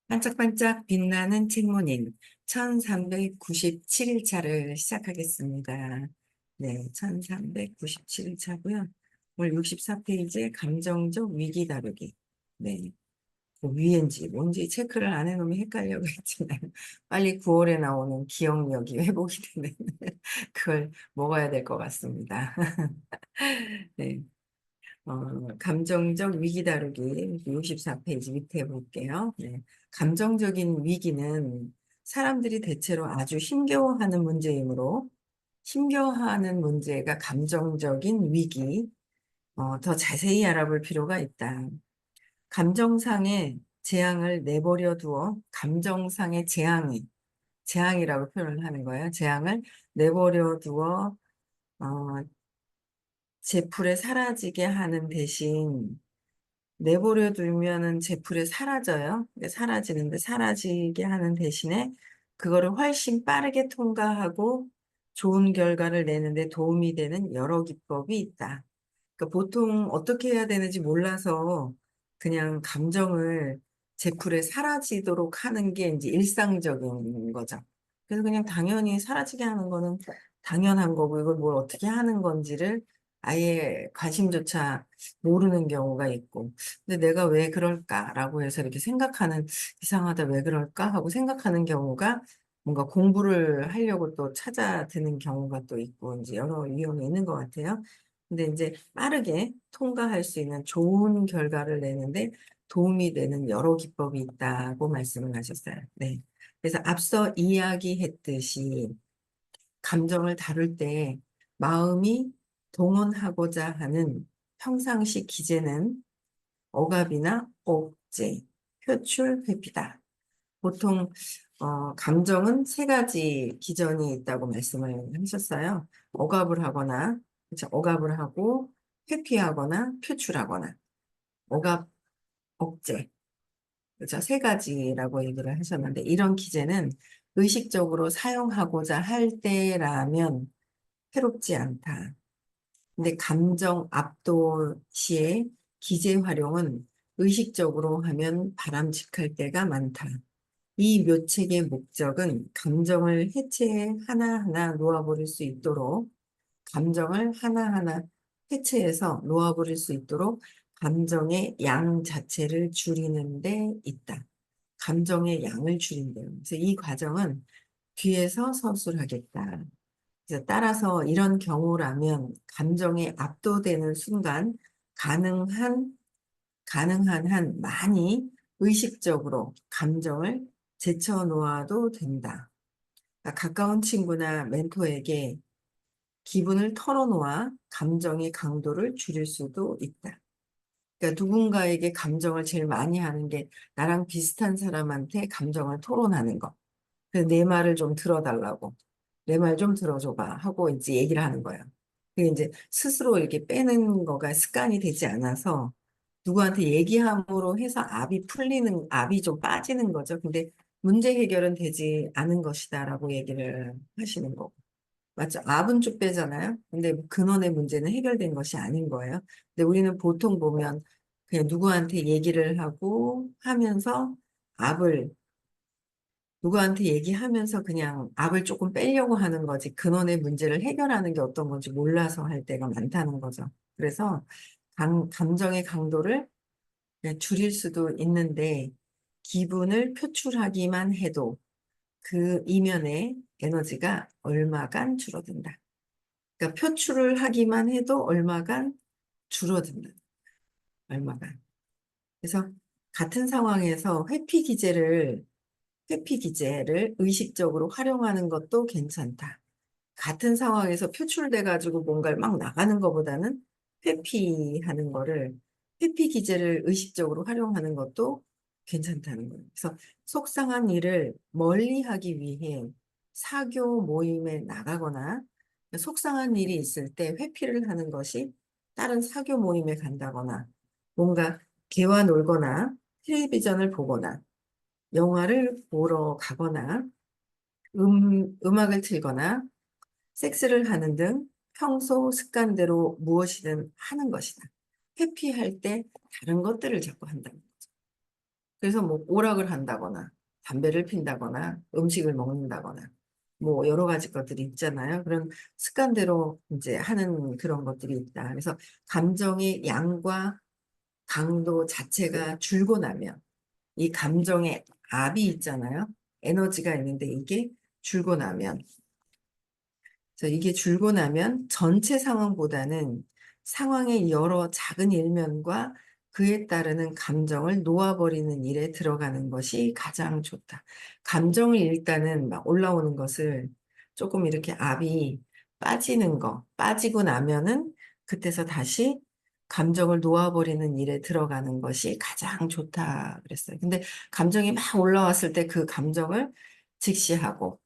반짝반짝 빛나는 책모님 1397일차를 시작하겠습니다. 네, 1397일차고요. 오늘 64페이지에 감정적 위기 다루기. 네, 그 위엔지 뭔지 체크를 안 해놓으면 헷갈려고 했지만 빨리 9월에 나오는 기억력이 회복이 되는 그걸 먹어야 될 것 같습니다. 네. 감정적 위기 다루기 64페이지 밑에 볼게요. 네. 감정적인 위기는 사람들이 대체로 아주 힘겨워하는 문제이므로 힘겨워하는 문제가 감정적인 위기, 더 자세히 알아볼 필요가 있다. 감정상의 재앙을 내버려 두어 감정상의 재앙이라고 표현을 하는 거예요. 재앙을 내버려 두어 어, 제풀에 사라지게 하는 대신 내버려 두면은 제풀에 사라져요. 사라지는데 사라지게 하는 대신에 그거를 훨씬 빠르게 통과하고 좋은 결과를 내는데 도움이 되는 여러 기법이 있다. 그러니까 보통 어떻게 해야 되는지 몰라서 그냥 감정을 제풀에 사라지도록 하는 게 이제 일상적인 거죠. 그래서 그냥 당연히 사라지게 하는 거는 당연한 거고 이걸 뭘 어떻게 하는 건지를 아예 관심조차 모르는 경우가 있고 근데 내가 왜 그럴까라고 해서 이렇게 생각하는 이상하다 왜 그럴까 하고 생각하는 경우가 뭔가 공부를 하려고 또 찾아드는 경우가 또 있고 이제 여러 이유가 있는 것 같아요. 근데 이제 빠르게 통과할 수 있는 좋은 결과를 내는데 도움이 되는 여러 기법이 있다고 말씀을 하셨어요. 네. 그래서 앞서 이야기했듯이 감정을 다룰 때 마음이 동원하고자 하는 평상시 기제는 억압이나 억제, 표출, 회피다. 보통 감정은 세 가지 기전이 있다고 말씀을 하셨어요. 억압을 하거나, 그렇죠? 억압을 하고 회피하거나 표출하거나, 억압, 억제, 그렇죠? 세 가지라고 얘기를 하셨는데 이런 기제는 의식적으로 사용하고자 할 때라면 해롭지 않다. 근데 감정 압도 시에 기제 활용은 의식적으로 하면 바람직할 때가 많다. 이 묘책의 목적은 감정을 해체해 하나하나 놓아버릴 수 있도록 감정을 하나하나 해체해서 놓아버릴 수 있도록 감정의 양 자체를 줄이는 데 있다. 감정의 양을 줄인대요. 그래서 이 과정은 뒤에서 서술하겠다. 그래서 따라서 이런 경우라면 감정에 압도되는 순간 가능한 가능한 한 많이 의식적으로 감정을 제쳐놓아도 된다. 그러니까 가까운 친구나 멘토에게 기분을 털어놓아 감정의 강도를 줄일 수도 있다. 그러니까 누군가에게 감정을 제일 많이 하는 게 나랑 비슷한 사람한테 감정을 토론하는 거. 그래서 내 말을 좀 들어달라고. 내 말 좀 들어줘봐. 하고 이제 얘기를 하는 거예요. 그게 이제 스스로 이렇게 빼는 거가 습관이 되지 않아서 누구한테 얘기함으로 해서 압이 좀 빠지는 거죠. 근데 문제 해결은 되지 않은 것이다라고 얘기를 하시는 거고. 맞죠? 압은 쭉 빼잖아요. 근데 근원의 문제는 해결된 것이 아닌 거예요. 근데 우리는 보통 보면 그냥 누구한테 얘기를 하고 하면서 압을 누구한테 얘기하면서 그냥 압을 조금 빼려고 하는 거지 근원의 문제를 해결하는 게 어떤 건지 몰라서 할 때가 많다는 거죠. 그래서 감정의 강도를 그냥 줄일 수도 있는데 기분을 표출하기만 해도 그 이면의 에너지가 얼마간 줄어든다. 그러니까 표출을 하기만 해도 얼마간 줄어든다. 얼마간. 그래서 같은 상황에서 회피 기제를 의식적으로 활용하는 것도 괜찮다. 같은 상황에서 표출돼 가지고 뭔가를 막 나가는 것보다는 회피하는 거를 회피 기제를 의식적으로 활용하는 것도 괜찮다는 거예요. 그래서 속상한 일을 멀리 하기 위해 사교 모임에 나가거나 속상한 일이 있을 때 회피를 하는 것이 다른 사교 모임에 간다거나 뭔가 개와 놀거나 텔레비전을 보거나 영화를 보러 가거나 음악을 틀거나 섹스를 하는 등 평소 습관대로 무엇이든 하는 것이다. 회피할 때 다른 것들을 자꾸 한다는 거죠. 그래서 뭐 오락을 한다거나 담배를 핀다거나 음식을 먹는다거나 뭐 여러 가지 것들이 있잖아요. 그런 습관대로 이제 하는 그런 것들이 있다. 그래서 감정의 양과 강도 자체가 줄고 나면 이 감정의 압이 있잖아요. 에너지가 있는데 이게 줄고 나면 그래서 이게 줄고 나면 전체 상황보다는 상황의 여러 작은 일면과 그에 따르는 감정을 놓아버리는 일에 들어가는 것이 가장 좋다. 감정을 일단은 막 올라오는 것을 조금 이렇게 압이 빠지는 거, 빠지고 나면은 그때서 다시 감정을 놓아버리는 일에 들어가는 것이 가장 좋다 그랬어요. 근데 감정이 막 올라왔을 때 그 감정을 직시하고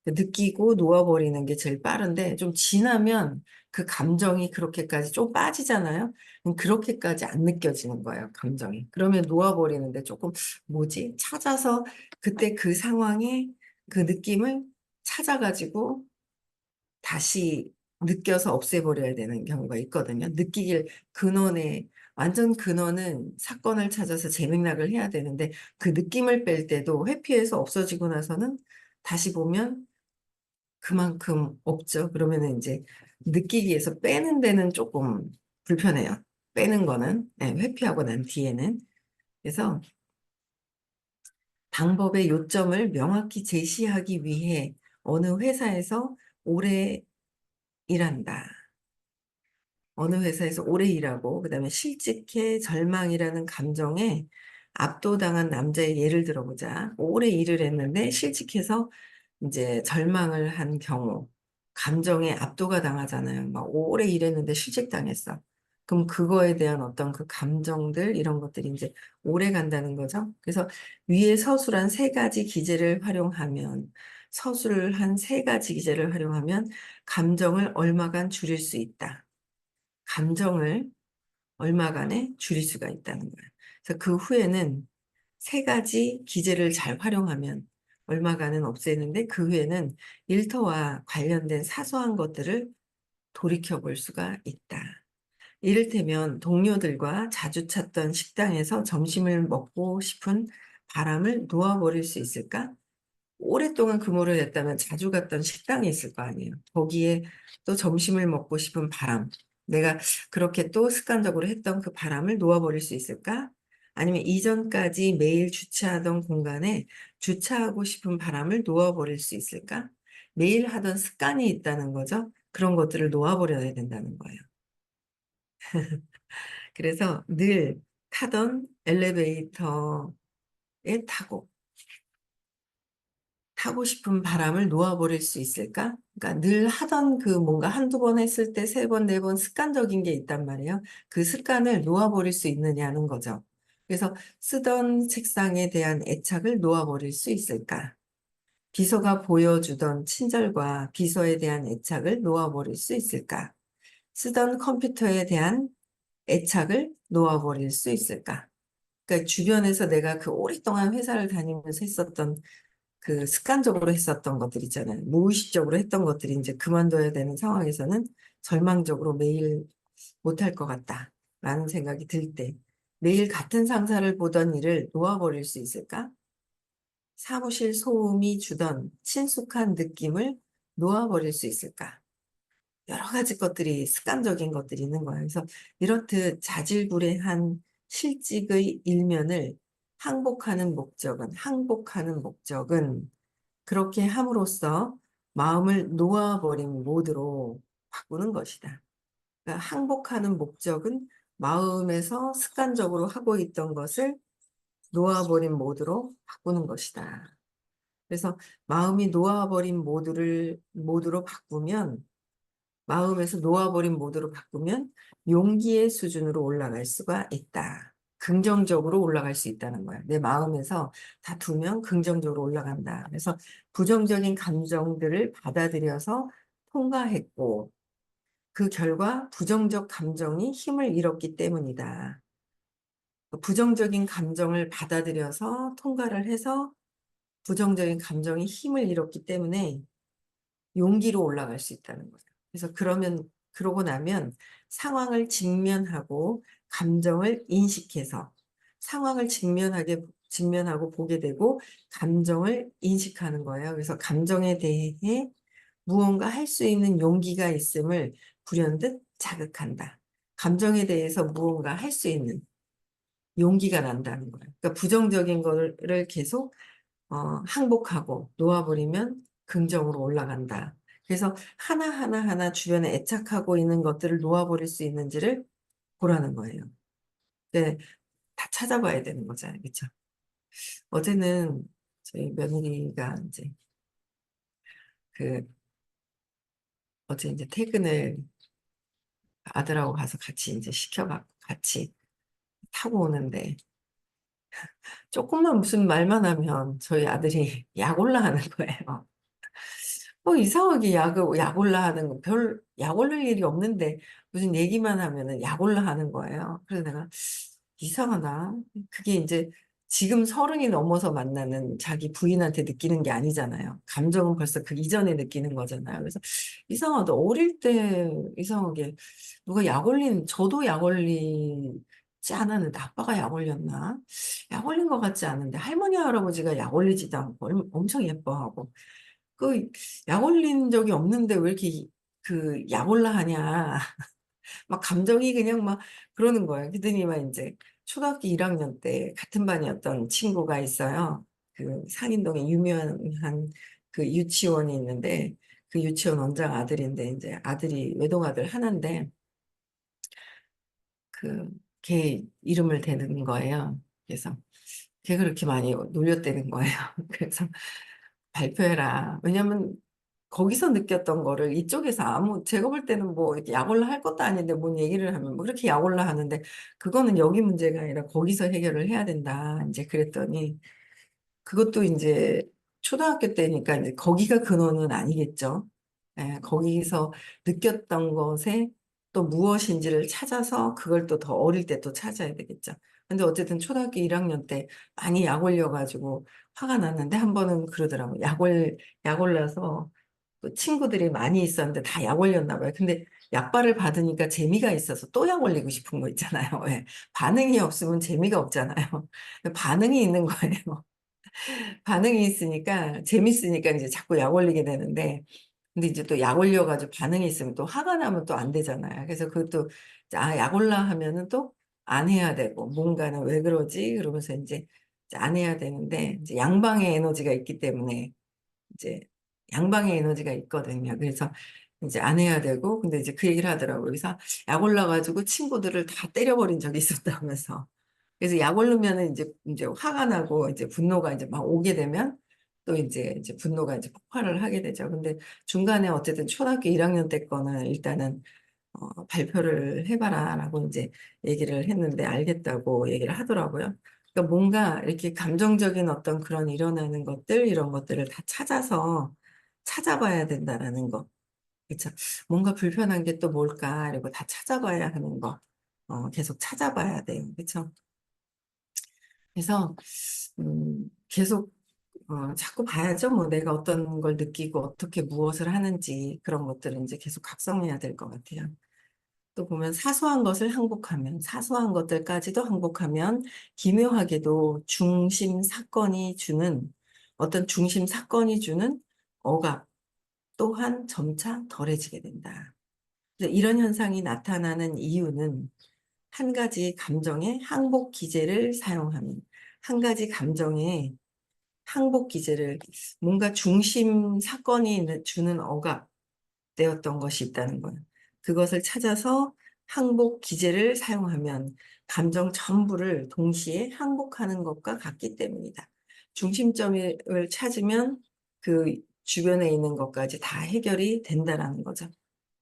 느끼고 놓아버리는 게 제일 빠른데 좀 지나면 그 감정이 그렇게까지 좀 빠지잖아요. 그럼 그렇게까지 안 느껴지는 거예요, 감정이. 그러면 놓아버리는데 조금 뭐지? 찾아서 그때 그 상황에 그 느낌을 찾아가지고 다시 느껴서 없애버려야 되는 경우가 있거든요. 느끼길 근원에 완전 근원은 사건을 찾아서 재맥락을 해야 되는데 그 느낌을 뺄 때도 회피해서 없어지고 나서는 다시 보면 그만큼 없죠. 그러면은 이제 느끼기 위해서 빼는 데는 조금 불편해요. 빼는 거는 네, 회피하고 난 뒤에는 그래서 방법의 요점을 명확히 제시하기 위해 어느 회사에서 오래 일한다. 어느 회사에서 오래 일하고 그다음에 실직해 절망이라는 감정에 압도당한 남자의 예를 들어보자. 오래 일을 했는데 실직해서 이제 절망을 한 경우 감정에 압도가 당하잖아요. 막 오래 일했는데 실직당했어. 그럼 그거에 대한 어떤 그 감정들 이런 것들이 이제 오래 간다는 거죠. 그래서 위에 서술한 세 가지 기제를 활용하면 서술한 세 가지 기제를 활용하면 감정을 얼마간 줄일 수 있다. 감정을 얼마간에 줄일 수가 있다는 거예요. 그래서 그 후에는 세 가지 기제를 잘 활용하면 얼마간은 없애는데 그 후에는 일터와 관련된 사소한 것들을 돌이켜 볼 수가 있다. 이를테면 동료들과 자주 찾던 식당에서 점심을 먹고 싶은 바람을 놓아버릴 수 있을까? 오랫동안 근무를 했다면 자주 갔던 식당이 있을 거 아니에요. 거기에 또 점심을 먹고 싶은 바람. 내가 그렇게 또 습관적으로 했던 그 바람을 놓아버릴 수 있을까? 아니면 이전까지 매일 주차하던 공간에 주차하고 싶은 바람을 놓아버릴 수 있을까? 매일 하던 습관이 있다는 거죠. 그런 것들을 놓아버려야 된다는 거예요. 그래서 늘 타던 엘리베이터에 타고 타고 싶은 바람을 놓아버릴 수 있을까? 그러니까 늘 하던 그 뭔가 한두 번 했을 때 세 번, 네 번 습관적인 게 있단 말이에요. 그 습관을 놓아버릴 수 있느냐는 거죠. 그래서 쓰던 책상에 대한 애착을 놓아버릴 수 있을까? 비서가 보여주던 친절과 비서에 대한 애착을 놓아버릴 수 있을까? 쓰던 컴퓨터에 대한 애착을 놓아버릴 수 있을까? 그러니까 주변에서 내가 그 오랫동안 회사를 다니면서 했었던 그 습관적으로 했었던 것들 있잖아요. 무의식적으로 했던 것들이 이제 그만둬야 되는 상황에서는 절망적으로 매일 못할 것 같다라는 생각이 들 때, 매일 같은 상사를 보던 일을 놓아버릴 수 있을까? 사무실 소음이 주던 친숙한 느낌을 놓아버릴 수 있을까? 여러 가지 것들이 습관적인 것들이 있는 거예요. 그래서 이렇듯 자질구레한 실직의 일면을 항복하는 목적은 그렇게 함으로써 마음을 놓아버린 모드로 바꾸는 것이다. 그러니까 항복하는 목적은 마음에서 습관적으로 하고 있던 것을 놓아버린 모드로 바꾸는 것이다. 그래서 마음이 놓아버린 모드로 바꾸면 마음에서 놓아버린 모드로 바꾸면 용기의 수준으로 올라갈 수가 있다. 긍정적으로 올라갈 수 있다는 거야. 내 마음에서 다 두면 긍정적으로 올라간다. 그래서 부정적인 감정들을 받아들여서 통과했고 그 결과 부정적 감정이 힘을 잃었기 때문이다. 부정적인 감정을 받아들여서 통과를 해서 부정적인 감정이 힘을 잃었기 때문에 용기로 올라갈 수 있다는 거죠. 그래서 그러고 나면 상황을 직면하고 감정을 인식해서 상황을 직면하고 보게 되고 감정을 인식하는 거예요. 그래서 감정에 대해 무언가 할 수 있는 용기가 있음을 불현듯 자극한다. 감정에 대해서 무언가 할 수 있는 용기가 난다는 거예요. 그러니까 부정적인 거를 계속 항복하고 놓아버리면 긍정으로 올라간다. 그래서 하나하나 주변에 애착하고 있는 것들을 놓아버릴 수 있는지를 보라는 거예요. 네, 다 찾아봐야 되는 거잖아요. 그렇죠? 어제는 저희 며느리가 이제 그 어제 이제 퇴근을 아들하고 가서 같이 이제 시켜갖고 같이 타고 오는데 조금만 무슨 말만 하면 저희 아들이 약 올라하는 거예요. 이상하게 약 올라 하는 거, 약 올릴 일이 없는데, 무슨 얘기만 하면은 약 올라 하는 거예요. 그래서 내가, 이상하다. 그게 이제 지금 30이 넘어서 만나는 자기 부인한테 느끼는 게 아니잖아요. 감정은 벌써 그 이전에 느끼는 거잖아요. 그래서 이상하다. 어릴 때 이상하게 누가 저도 약 올리지 않았는데 아빠가 약 올렸나? 약 올린 것 같지 않은데 할머니, 할아버지가 약 올리지도 않고 엄청 예뻐하고. 그 약 올린 적이 없는데 왜 이렇게 그 약 올라 하냐. 막 감정이 그냥 막 그러는 거예요. 그러더니 막 이제 초등학교 1학년 때 같은 반이었던 친구가 있어요. 그 상인동에 유명한 그 유치원이 있는데 그 유치원 원장 아들인데 이제 아들이 외동아들 하나인데 그 걔 이름을 대는 거예요. 그래서 걔가 그렇게 많이 놀렸다는 거예요. 그래서 발표해라. 왜냐면 거기서 느꼈던 거를 이쪽에서 제가 볼 때는 뭐 이렇게 약올라 할 것도 아닌데 뭔 얘기를 하면 뭐 그렇게 약올라 하는데 그거는 여기 문제가 아니라 거기서 해결을 해야 된다. 이제 그랬더니 그것도 이제 초등학교 때니까 이제 거기가 근원은 아니겠죠. 예, 거기서 느꼈던 것에 또 무엇인지를 찾아서 그걸 또 더 어릴 때 또 찾아야 되겠죠. 근데 어쨌든 초등학교 1학년 때 많이 약 올려가지고 화가 났는데 한 번은 그러더라고요. 약 올라서 또 친구들이 많이 있었는데 다 약 올렸나 봐요. 근데 약발을 받으니까 재미가 있어서 또 약 올리고 싶은 거 있잖아요. 왜? 반응이 없으면 재미가 없잖아요. 반응이 있는 거예요. 반응이 있으니까 재밌으니까 이제 자꾸 약 올리게 되는데 근데 이제 또 약 올려가지고 반응이 있으면 또 화가 나면 또 안 되잖아요. 그래서 그것도 약 올라 하면은 또 안 해야 되고 뭔가는 왜 그러지? 그러면서 이제 안 해야 되는데 이제 양방의 에너지가 있기 때문에 이제 양방의 에너지가 있거든요. 그래서 이제 안 해야 되고 근데 이제 그 얘기를 하더라고요. 그래서 약 올라가지고 친구들을 다 때려버린 적이 있었다면서. 그래서 약 오르면은 이제 화가 나고 이제 분노가 이제 막 오게 되면 또 이제 분노가 이제 폭발을 하게 되죠. 근데 중간에 어쨌든 초등학교 1학년 때 거는 일단은 발표를 해봐라라고 이제 얘기를 했는데 알겠다고 얘기를 하더라고요. 그러니까 뭔가 이렇게 감정적인 어떤 그런 일어나는 것들 이런 것들을 다 찾아봐야 된다라는 거. 그렇죠. 뭔가 불편한 게 또 뭘까? 이러고 다 찾아봐야 하는 거. 계속 찾아봐야 돼요. 그렇죠. 그래서 계속 자꾸 봐야죠. 뭐 내가 어떤 걸 느끼고 어떻게 무엇을 하는지 그런 것들은 이제 계속 각성해야 될 것 같아요. 또 보면 사소한 것을 항복하면 사소한 것들까지도 항복하면 기묘하게도 중심 사건이 주는 억압 또한 점차 덜해지게 된다. 그래서 이런 현상이 나타나는 이유는 한 가지 감정의 항복 기제를 사용하는 한 가지 감정의 항복 기제를 뭔가 중심 사건이 주는 억압되었던 것이 있다는 거예요. 그것을 찾아서 항복 기제를 사용하면 감정 전부를 동시에 항복하는 것과 같기 때문이다. 중심점을 찾으면 그 주변에 있는 것까지 다 해결이 된다라는 거죠.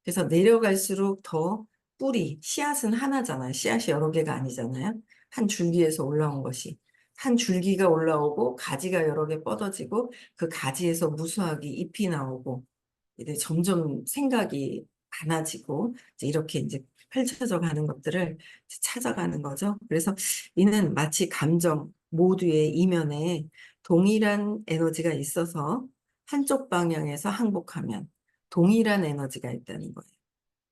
그래서 내려갈수록 더 씨앗은 하나잖아요. 씨앗이 여러 개가 아니잖아요. 한 줄기에서 올라온 것이. 한 줄기가 올라오고 가지가 여러 개 뻗어지고 그 가지에서 무수하게 잎이 나오고 이제 점점 생각이 많아지고 이제 이렇게 이제 펼쳐져 가는 것들을 이제 찾아가는 거죠. 그래서 이는 마치 감정 모두의 이면에 동일한 에너지가 있어서 한쪽 방향에서 항복하면 동일한 에너지가 있다는 거예요.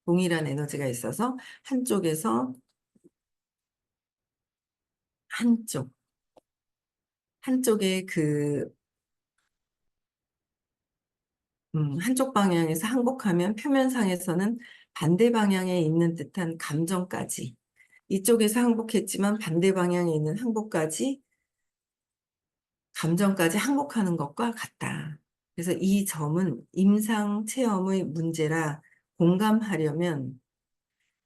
동일한 에너지가 있어서 한쪽에서 한쪽 한쪽에 한쪽 방향에서 항복하면 표면상에서는 반대 방향에 있는 듯한 감정까지, 이쪽에서 항복했지만 반대 방향에 있는 항복까지, 감정까지 항복하는 것과 같다. 그래서 이 점은 임상 체험의 문제라 공감하려면,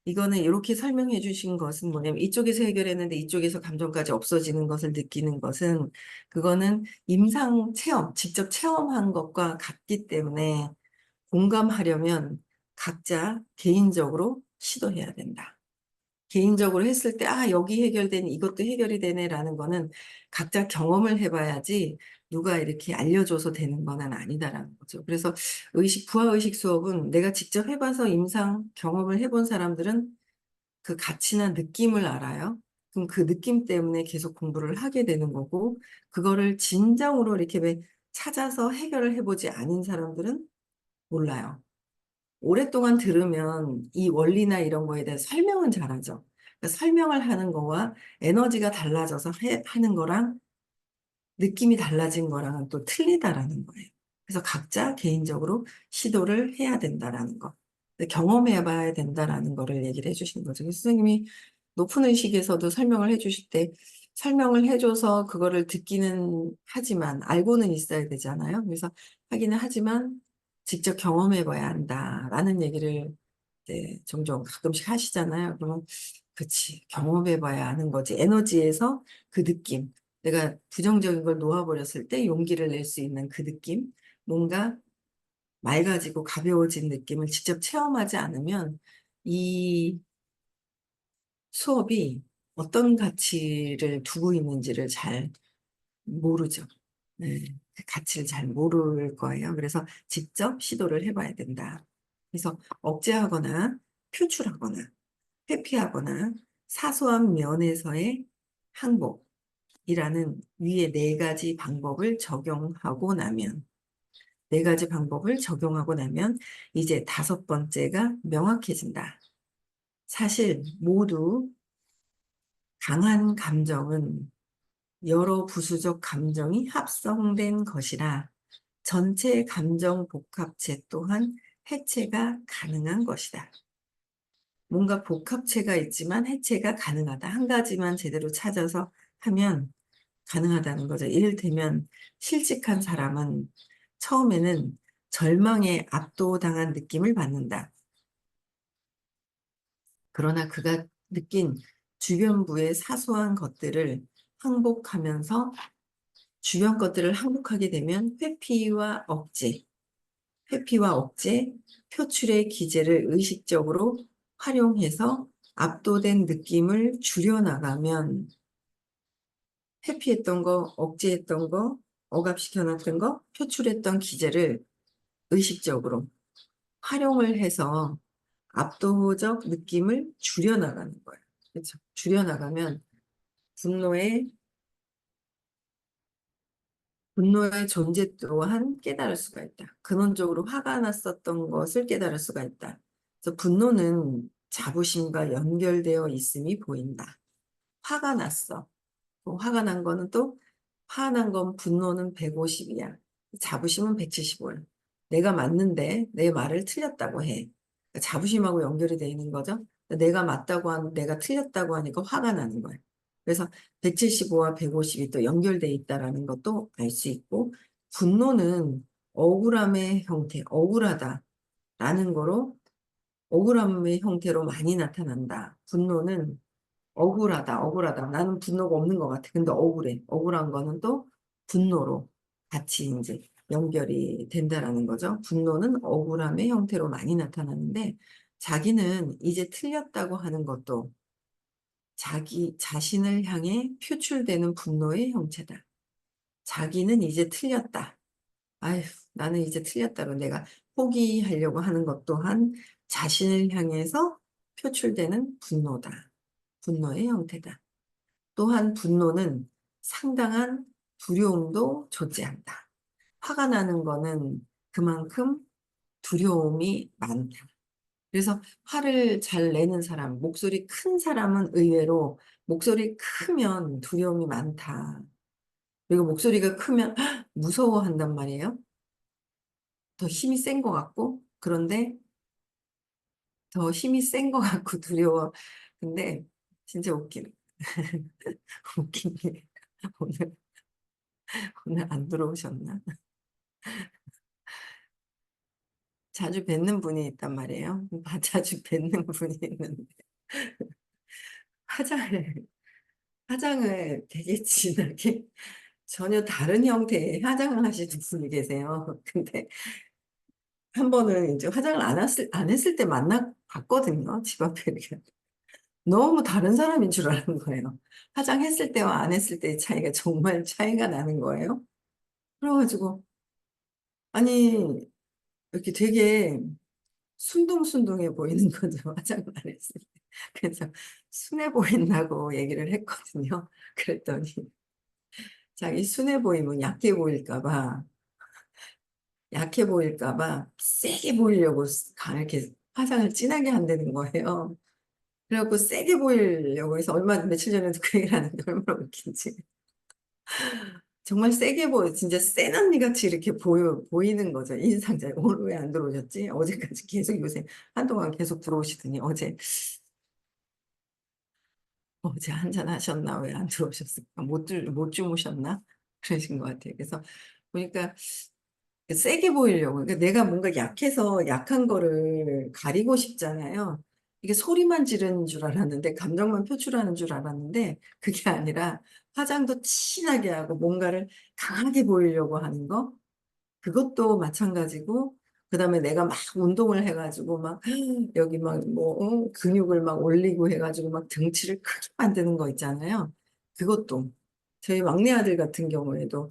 이거는 이렇게 설명해 주신 것은 뭐냐면, 이쪽에서 해결했는데 이쪽에서 감정까지 없어지는 것을 느끼는 것은, 그거는 임상 체험, 직접 체험한 것과 같기 때문에 공감하려면 각자 개인적으로 시도해야 된다. 개인적으로 했을 때, 아, 여기 해결되니 이것도 해결이 되네라는 거는 각자 경험을 해봐야지 누가 이렇게 알려줘서 되는 거는 아니다라는 거죠. 그래서 부하의식 수업은 내가 직접 해봐서 임상 경험을 해본 사람들은 그 가치나 느낌을 알아요. 그럼 그 느낌 때문에 계속 공부를 하게 되는 거고, 그거를 진정으로 이렇게 왜 찾아서 해결을 해보지 않은 사람들은 몰라요. 오랫동안 들으면 이 원리나 이런 거에 대해 설명은 잘하죠. 그러니까 설명을 하는 거와 에너지가 달라져서 하는 거랑 느낌이 달라진 거랑은 또 틀리다라는 거예요. 그래서 각자 개인적으로 시도를 해야 된다라는 거. 경험해 봐야 된다라는 거를 얘기를 해주시는 거죠. 그래서 선생님이 높은 의식에서도 설명을 해주실 때 설명을 해줘서 그거를 듣기는 하지만 알고는 있어야 되잖아요. 그래서 하기는 하지만 직접 경험해 봐야 한다라는 얘기를 종종 가끔씩 하시잖아요. 그러면 그치, 경험해 봐야 하는 거지. 에너지에서 그 느낌. 내가 부정적인 걸 놓아버렸을 때 용기를 낼 수 있는 그 느낌, 뭔가 맑아지고 가벼워진 느낌을 직접 체험하지 않으면 이 수업이 어떤 가치를 두고 있는지를 잘 모르죠. 네, 그 가치를 잘 모를 거예요. 그래서 직접 시도를 해봐야 된다. 그래서 억제하거나 표출하거나 회피하거나 사소한 면에서의 항복, 이라는 위에 네 가지 방법을 적용하고 나면, 네 가지 방법을 적용하고 나면 이제 다섯 번째가 명확해진다. 사실 모두 강한 감정은 여러 부수적 감정이 합성된 것이라 전체 감정 복합체 또한 해체가 가능한 것이다. 뭔가 복합체가 있지만 해체가 가능하다. 한 가지만 제대로 찾아서 하면 가능하다는 거죠. 이를테면 실직한 사람은 처음에는 절망에 압도당한 느낌을 받는다. 그러나 그가 느낀 주변부의 사소한 것들을 항복하면서 주변 것들을 항복하게 되면 회피와 억제, 표출의 기제를 의식적으로 활용해서 압도된 느낌을 줄여나가면 회피했던 거, 억제했던 거, 억압시켜놨던 거, 표출했던 기제를 의식적으로 활용을 해서 압도적 느낌을 줄여나가는 거예요. 그렇죠? 줄여나가면 분노의, 분노의 존재 또한 깨달을 수가 있다. 근원적으로 화가 났었던 것을 깨달을 수가 있다. 그래서 분노는 자부심과 연결되어 있음이 보인다. 화가 났어. 화가 난 거는 또, 화난 건 분노는 150이야. 자부심은 175야. 내가 맞는데 내 말을 틀렸다고 해. 그러니까 자부심하고 연결이 돼 있는 거죠. 내가 맞다고 하는, 내가 틀렸다고 하니까 화가 나는 거야. 그래서 175와 150이 또 연결돼 있다라는 것도 알 수 있고, 분노는 억울함의 형태, 억울하다라는 거로, 억울함의 형태로 많이 나타난다. 분노는 억울하다, 억울하다. 나는 분노가 없는 것 같아. 근데 억울해. 억울한 거는 또 분노로 같이 이제 연결이 된다라는 거죠. 분노는 억울함의 형태로 많이 나타나는데, 자기는 이제 틀렸다고 하는 것도 자기 자신을 향해 표출되는 분노의 형체다. 자기는 이제 틀렸다. 아휴, 나는 이제 틀렸다고 내가 포기하려고 하는 것 또한 자신을 향해서 표출되는 분노다. 분노의 형태다. 또한 분노는 상당한 두려움도 존재한다. 화가 나는 거는 그만큼 두려움이 많다. 그래서 화를 잘 내는 사람, 목소리 큰 사람은 의외로 목소리 크면 두려움이 많다. 그리고 목소리가 크면 무서워한단 말이에요. 더 힘이 센 것 같고, 그런데 더 힘이 센 것 같고 두려워. 근데 진짜 웃긴 게 오늘, 오늘 안 들어오셨나? 자주 뵙는 분이 있단 말이에요. 자주 뵙는 분이 있는데 화장을, 화장을 되게 진하게 전혀 다른 형태의 화장을 하시는 분이 계세요. 근데 한 번은 이제 화장을 안 했을 때 만나 봤거든요. 집 앞에 이렇게. 너무 다른 사람인 줄 아는 거예요. 화장했을 때와 안 했을 때의 차이가 정말 차이가 나는 거예요. 그래가지고, 아니, 이렇게 되게 순둥순둥해 보이는 거죠. 화장을 안 했을 때. 그래서 순해 보인다고 얘기를 했거든요. 그랬더니, 자기 순해 보이면 약해 보일까 봐 세게 보이려고 이렇게 화장을 진하게 한다는 거예요. 그래갖고 세게 보이려고 해서 며칠 전에도 그 얘기를 하는데 얼마나 웃긴지. 정말 세게 진짜 센 언니 같이 이렇게 보이는 거죠. 인상자. 오늘 왜 안 들어오셨지? 어제까지 계속 요새 한동안 계속 들어오시더니 어제 한잔 하셨나? 왜 안 들어오셨을까? 못 주무셨나? 그러신 것 같아요. 그래서 보니까 세게 보이려고. 그러니까 내가 뭔가 약해서 약한 거를 가리고 싶잖아요. 이게 소리만 지르는 줄 알았는데, 감정만 표출하는 줄 알았는데, 그게 아니라 화장도 진하게 하고 뭔가를 강하게 보이려고 하는 거. 그것도 마찬가지고, 그다음에 내가 막 운동을 해가지고 막 여기 막 뭐 근육을 막 올리고 해가지고 막 등치를 크게 만드는 거 있잖아요. 그것도 저희 막내 아들 같은 경우에도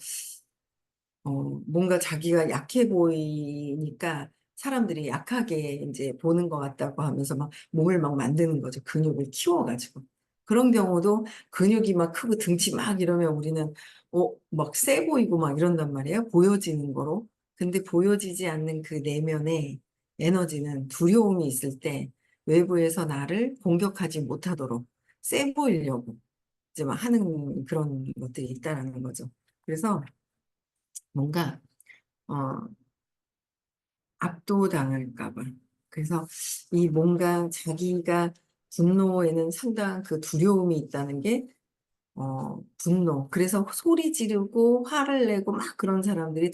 뭔가 자기가 약해 보이니까 사람들이 약하게 이제 보는 것 같다고 하면서 막 몸을 막 만드는 거죠. 근육을 키워가지고. 그런 경우도 근육이 막 크고 등치 막 이러면 우리는 막 세 보이고 막 이런단 말이에요. 보여지는 거로. 근데 보여지지 않는 그 내면의 에너지는 두려움이 있을 때 외부에서 나를 공격하지 못하도록 세 보이려고 이제 막 하는 그런 것들이 있다라는 거죠. 그래서 뭔가 어, 압도당할까 봐. 그래서 이 뭔가 자기가 분노에는 상당한 그 두려움이 있다는 게, 분노. 그래서 소리 지르고 화를 내고 막 그런 사람들이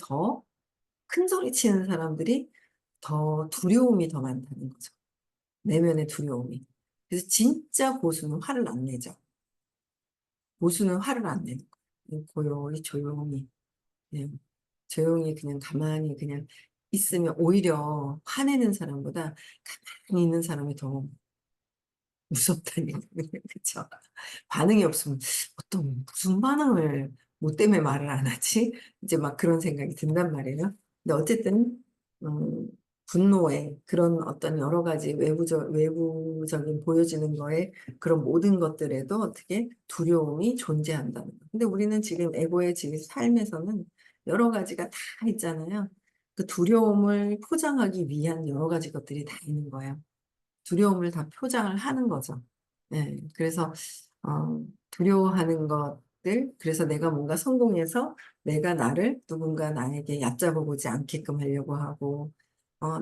큰 소리 치는 사람들이 더 두려움이 더 많다는 거죠. 내면의 두려움이. 그래서 진짜 고수는 화를 안 내죠. 고수는 화를 안 내는 거예요. 고요히 조용히. 예. 조용히 그냥 가만히 그냥 있으면 오히려 화내는 사람보다 가만히 있는 사람이 더 무섭다니. 그쵸? 반응이 없으면 무슨 반응을 뭐 때문에 말을 안 하지? 이제 막 그런 생각이 든단 말이에요. 근데 어쨌든 음, 분노에 그런 어떤 여러 가지 외부적인 보여지는 거에 그런 모든 것들에도 어떻게 두려움이 존재한다는 거. 근데 우리는 지금 에고의 지금 삶에서는 여러 가지가 다 있잖아요. 그 두려움을 포장하기 위한 여러 가지 것들이 다 있는 거예요. 두려움을 다 표장을 하는 거죠. 예, 그래서 두려워하는 것들, 그래서 내가 뭔가 성공해서 내가 누군가 나에게 얕잡아 보지 않게끔 하려고 하고,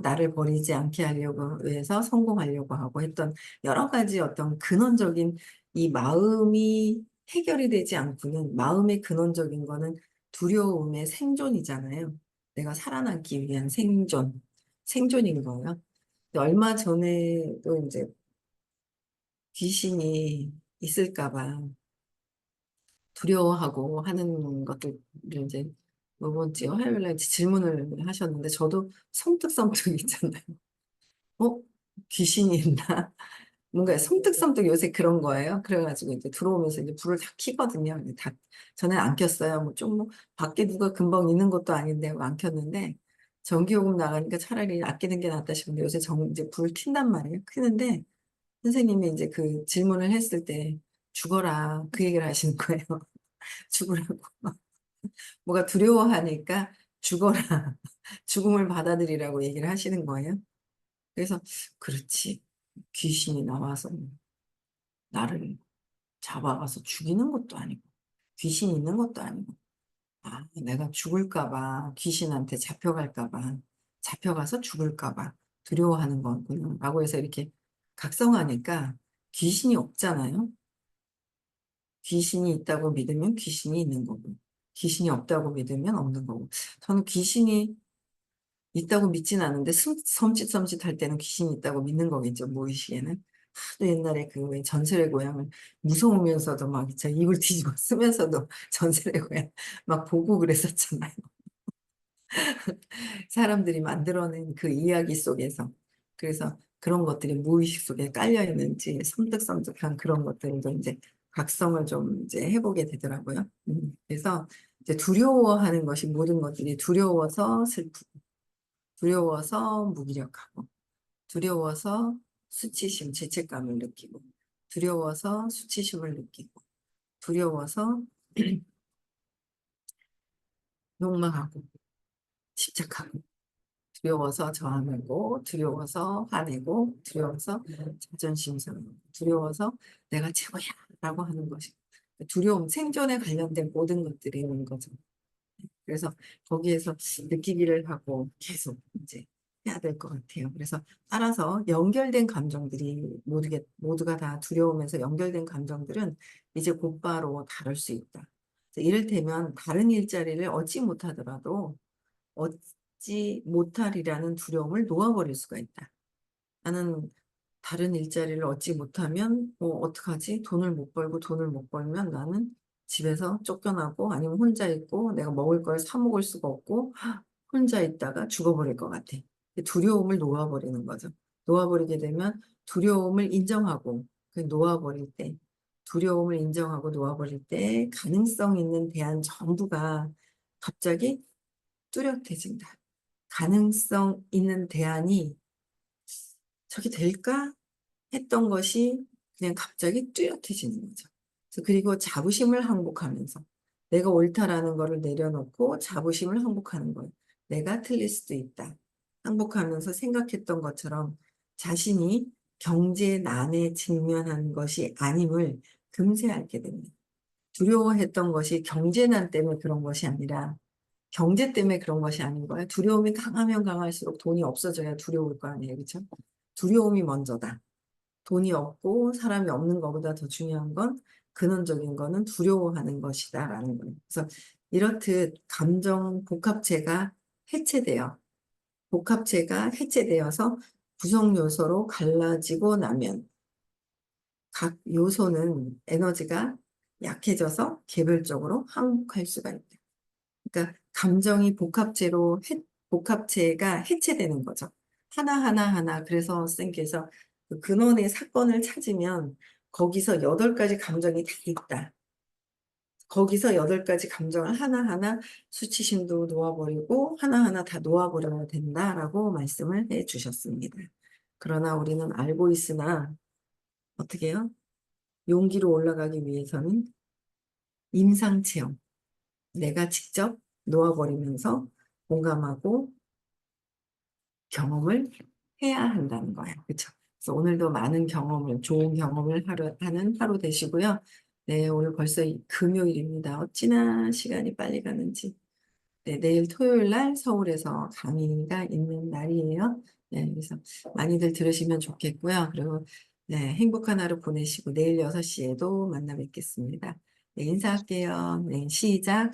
나를 버리지 않게 하려고 해서 성공하려고 하고 했던 여러 가지 어떤 근원적인 이 마음이 해결이 되지 않고는 마음의 근원적인 거는 두려움의 생존이잖아요. 내가 살아남기 위한 생존인 거예요. 근데 얼마 전에도 이제 귀신이 있을까 봐 두려워하고 하는 것들을 이제 이번 주 화요일 날 질문을 하셨는데 저도 성특성증 있잖아요. 어? 귀신이 있나? 뭔가 성특성도 요새 그런 거예요. 그래가지고 이제 들어오면서 이제 불을 다 켜거든요. 근데 전에 안 켰어요. 뭐 밖에 누가 금방 있는 것도 아닌데 안 켰는데 전기요금 나가니까 차라리 아끼는 게 낫다 싶은데 요새 이제 불 킨단 말이에요. 켜는데 선생님이 이제 그 질문을 했을 때 죽어라 그 얘기를 하시는 거예요. 죽으라고. 뭐가 두려워하니까 죽어라. 죽음을 받아들이라고 얘기를 하시는 거예요. 그래서 그렇지. 귀신이 나와서 나를 잡아가서 죽이는 것도 아니고 귀신이 있는 것도 아니고 아, 내가 죽을까 봐, 귀신한테 잡혀갈까 봐, 잡혀가서 죽을까 봐 두려워하는 거구나. 라고 해서 이렇게 각성하니까 귀신이 없잖아요. 귀신이 있다고 믿으면 귀신이 있는 거고, 귀신이 없다고 믿으면 없는 거고. 저는 귀신이 있다고 믿진 않은데, 섬찟섬찟할 때는 귀신이 있다고 믿는 거겠죠, 무의식에는. 하도 옛날에 그 왜 전설의 고향을 무서우면서도 막 진짜 입을 뒤집어 쓰면서도 전설의 고향 막 보고 그랬었잖아요. 사람들이 만들어낸 그 이야기 속에서. 그래서 그런 것들이 무의식 속에 깔려 있는지 섬뜩섬뜩한 그런 것들도 이제 각성을 좀 이제 해보게 되더라고요. 그래서 이제 두려워하는 것이 모든 것들이 두려워서 슬프고, 두려워서 무기력하고, 두려워서 수치심, 죄책감을 느끼고, 두려워서 수치심을 느끼고, 두려워서 욕망하고, 집착하고, 두려워서 저항하고, 두려워서 화내고, 두려워서 자존심 상하고, 두려워서 내가 최고야 라고 하는 것이 두려움, 생존에 관련된 모든 것들이 있는 거죠. 그래서 거기에서 느끼기를 하고 계속 이제 해야 될 것 같아요. 그래서 따라서 연결된 감정들이 모두가 다 두려우면서 연결된 감정들은 이제 곧바로 다룰 수 있다. 이를테면 다른 일자리를 얻지 못하더라도 얻지 못하리라는 두려움을 놓아버릴 수가 있다. 나는 다른 일자리를 얻지 못하면 어떡하지? 돈을 못 벌고 돈을 못 벌면 나는 집에서 쫓겨나고 아니면 혼자 있고 내가 먹을 걸 사 먹을 수가 없고 혼자 있다가 죽어버릴 것 같아. 두려움을 놓아버리는 거죠. 놓아버리게 되면 두려움을 인정하고 그 놓아버릴 때 두려움을 인정하고 놓아버릴 때 가능성 있는 대안 전부가 갑자기 뚜렷해진다. 가능성 있는 대안이 저게 될까? 했던 것이 그냥 갑자기 뚜렷해지는 거죠. 그리고 자부심을 항복하면서 내가 옳다라는 거를 내려놓고 자부심을 항복하는 거예요. 내가 틀릴 수도 있다. 항복하면서 생각했던 것처럼 자신이 경제 난에 직면한 것이 아님을 금세 알게 됩니다. 두려워했던 것이 경제난 때문에 그런 것이 아니라 경제 때문에 그런 것이 아닌 거예요. 두려움이 강하면 강할수록 돈이 없어져야 두려울 거 아니에요. 그렇죠? 두려움이 먼저다. 돈이 없고 사람이 없는 것보다 더 중요한 건 근원적인 거는 두려워하는 것이다라는 거예요. 그래서 이렇듯 감정 복합체가 해체돼요. 복합체가 해체되어서 구성 요소로 갈라지고 나면 각 요소는 에너지가 약해져서 개별적으로 항복할 수가 있다. 그러니까 감정이 복합체가 해체되는 거죠. 하나. 그래서 선생님께서 그 근원의 사건을 찾으면 거기서 8가지 감정이 다 있다. 거기서 8가지 감정을 하나하나 수치심도 놓아버리고 하나하나 다 놓아버려야 된다라고 말씀을 해 주셨습니다. 그러나 우리는 알고 있으나 어떻게 해요? 용기로 올라가기 위해서는 임상체험, 내가 직접 놓아버리면서 공감하고 경험을 해야 한다는 거예요. 그렇죠? 그래서 오늘도 많은 경험을, 좋은 경험을 하는 하루 되시고요. 네, 오늘 벌써 금요일입니다. 어찌나 시간이 빨리 가는지. 네, 내일 토요일 날 서울에서 강의가 있는 날이에요. 네, 그래서 많이들 들으시면 좋겠고요. 그리고 네, 행복한 하루 보내시고 내일 6시에도 만나 뵙겠습니다. 네, 인사할게요. 네, 시작.